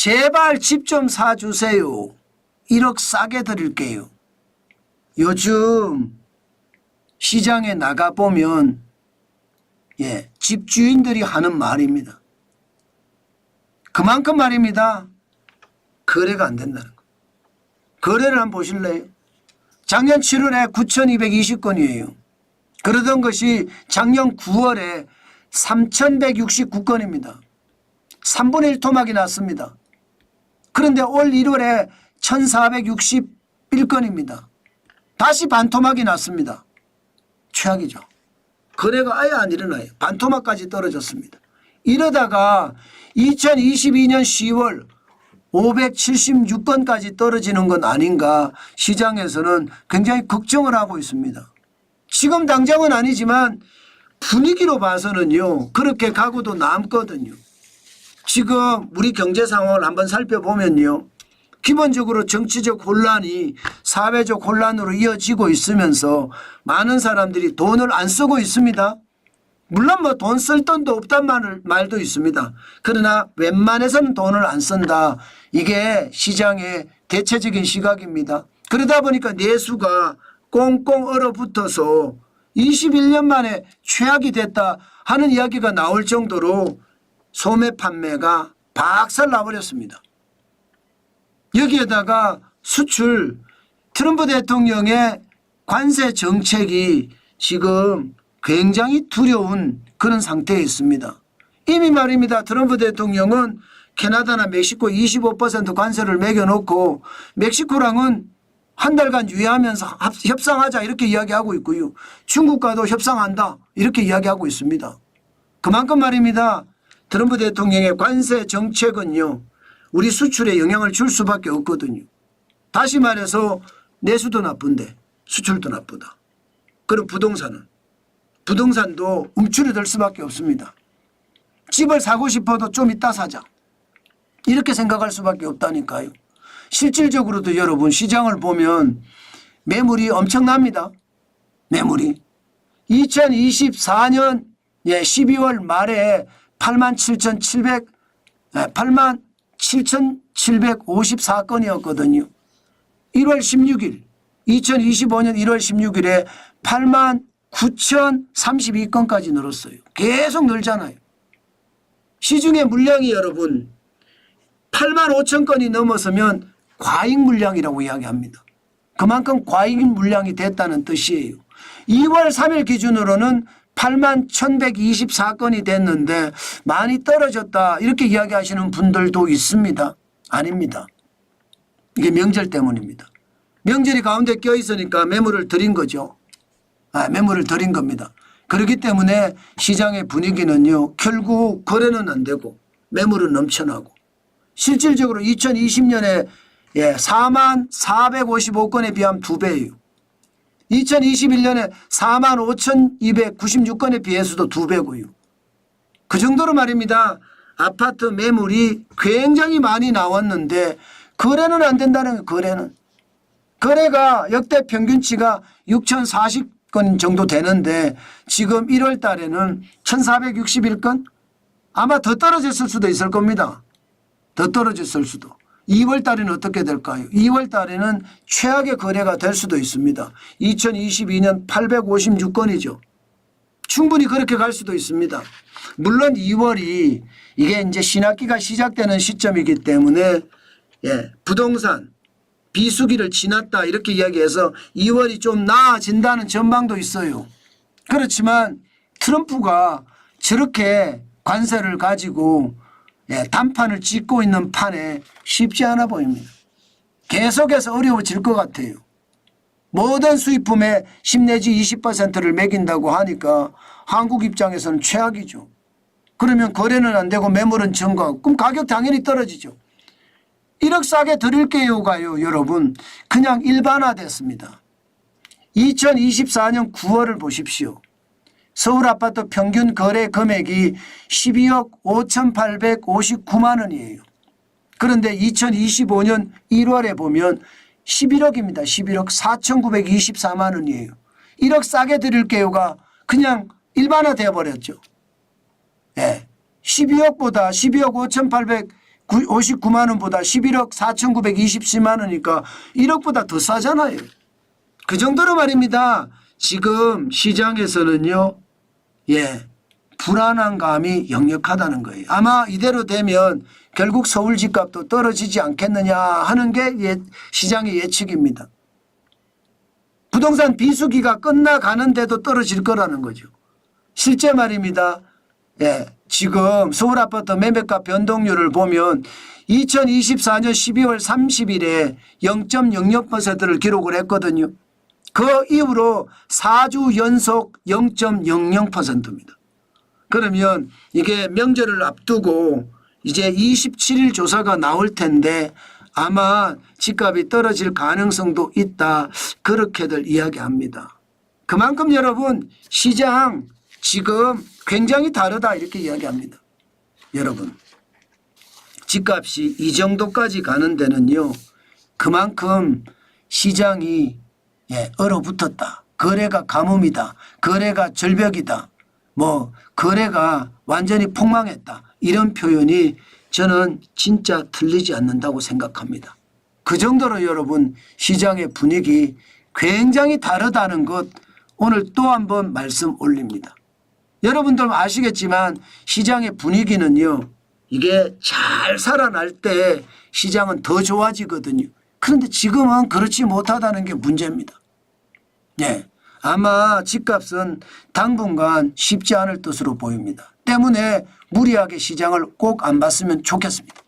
제발 집 좀 사주세요. 1억 싸게 드릴게요. 요즘 시장에 나가보면 집주인들이 하는 말입니다. 그만큼 말입니다. 거래가 안 된다는 거. 거래를 한번 보실래요? 작년 7월에 9,220건이에요. 그러던 것이 작년 9월에 3,169건입니다. 3분의 1 토막이 났습니다. 그런데 올 1월에 1,461건입니다. 다시 반토막이 났습니다. 최악이죠. 거래가 아예 안 일어나요. 반토막까지 떨어졌습니다. 이러다가 2022년 10월 576건까지 떨어지는 건 아닌가 시장에서는 굉장히 걱정을 하고 있습니다. 지금 당장은 아니지만 분위기로 봐서는요. 그렇게 가고도 남거든요. 지금 우리 경제 상황을 한번 살펴보면요. 기본적으로 정치적 혼란이 사회적 혼란으로 이어지고 있으면서 많은 사람들이 돈을 안 쓰고 있습니다. 물론 뭐 돈 쓸 돈도 없단 말도 있습니다. 그러나 웬만해서는 돈을 안 쓴다. 이게 시장의 대체적인 시각입니다. 그러다 보니까 내수가 꽁꽁 얼어붙어서 21년 만에 최악이 됐다 하는 이야기가 나올 정도로 소매 판매가 박살 나버렸습니다. 여기에다가 수출, 트럼프 대통령의 관세 정책이 지금 굉장히 두려운 그런 상태에 있습니다. 이미 말입니다. 트럼프 대통령은 캐나다나 멕시코 25% 관세를 매겨놓고 멕시코랑은 한 달간 유예하면서 협상하자 이렇게 이야기하고 있고요. 중국과도 협상한다 이렇게 이야기하고 있습니다. 그만큼 말입니다. 트럼프 대통령의 관세 정책은요. 우리 수출에 영향을 줄 수밖에 없거든요. 다시 말해서 내수도 나쁜데 수출도 나쁘다. 그럼 부동산도 움츠러들 수밖에 없습니다. 집을 사고 싶어도 좀 이따 사자. 이렇게 생각할 수밖에 없다니까요. 실질적으로도 여러분 시장을 보면 매물이 엄청납니다. 매물이. 2024년 12월 말에 87,754건이었거든요. 1월 16일 2025년 1월 16일에 89,032건까지 늘었어요. 계속 늘잖아요. 시중의 물량이 여러분 85,000건이 넘어서면 과잉 물량이라고 이야기합니다. 그만큼 과잉 물량이 됐다는 뜻이에요. 2월 3일 기준으로는 81,124건이 됐는데 많이 떨어졌다 이렇게 이야기하시는 분들도 있습니다. 아닙니다. 이게 명절 때문입니다. 명절이 가운데 껴있으니까 매물을 들인 거죠. 매물을 들인 겁니다. 그렇기 때문에 시장의 분위기는요. 결국 거래는 안 되고 매물은 넘쳐나고 실질적으로 2020년에 44,455건에 비하면 2배예요. 2021년에 45,296건에 비해서도 2배고요. 그 정도로 말입니다. 아파트 매물이 굉장히 많이 나왔는데 거래는 안 된다는 거예요. 거래가 역대 평균치가 6,040건 정도 되는데 지금 1월 달에는 1,461건 아마 더 떨어졌을 수도 있을 겁니다. 더 떨어졌을 수도. 2월 달에는 어떻게 될까요? 2월 달에는 최악의 거래가 될 수도 있습니다. 2022년 856건이죠. 충분히 그렇게 갈 수도 있습니다. 물론 2월이 이게 이제 신학기가 시작되는 시점이기 때문에 부동산 비수기를 지났다 이렇게 이야기해서 2월이 좀 나아진다는 전망도 있어요. 그렇지만 트럼프가 저렇게 관세를 가지고 단판을 짓고 있는 판에 쉽지 않아 보입니다. 계속해서 어려워질 것 같아요. 모든 수입품의 10 내지 20%를 매긴다고 하니까 한국 입장에서는 최악이죠. 그러면 거래는 안 되고 매물은 증가하고 그럼 가격 당연히 떨어지죠. 1억 싸게 드릴게요가요 여러분 그냥 일반화됐습니다. 2024년 9월을 보십시오. 서울 아파트 평균 거래 금액이 12억 5,859만 원이에요. 그런데 2025년 1월에 보면 11억입니다. 11억 4,924만 원이에요. 1억 싸게 드릴게요가 그냥 일반화되어 버렸죠. 12억보다 12억 59만 원보다 11억 4,927만 원이니까 1억보다 더 싸잖아요. 그 정도로 말입니다. 지금 시장에서는요. 예, 불안한 감이 역력하다는 거예요. 아마 이대로 되면 결국 서울 집값도 떨어지지 않겠느냐 하는 게 시장의 예측입니다. 부동산 비수기가 끝나가는데도 떨어질 거라는 거죠. 실제 말입니다. 예, 지금 서울 아파트 매매가 변동률을 보면 2024년 12월 30일에 0.06%를 기록을 했거든요. 그 이후로 4주 연속 0.00%입니다. 그러면 이게 명절을 앞두고 이제 27일 조사가 나올 텐데 아마 집값이 떨어질 가능성도 있다. 그렇게들 이야기합니다. 그만큼 여러분 시장 지금 굉장히 다르다 이렇게 이야기합니다. 여러분 집값이 이 정도까지 가는 데는요. 그만큼 시장이 얼어붙었다. 거래가 가뭄이다. 거래가 절벽이다. 뭐 거래가 완전히 폭망했다. 이런 표현이 저는 진짜 틀리지 않는다고 생각합니다. 그 정도로 여러분 시장의 분위기 굉장히 다르다는 것 오늘 또 한번 말씀 올립니다. 여러분들 아시겠지만 시장의 분위기는요. 이게 잘 살아날 때 시장은 더 좋아지거든요. 그런데 지금은 그렇지 못하다는 게 문제입니다. 네, 아마 집값은 당분간 쉽지 않을 것으로 보입니다. 때문에 무리하게 시장을 꼭 안 봤으면 좋겠습니다.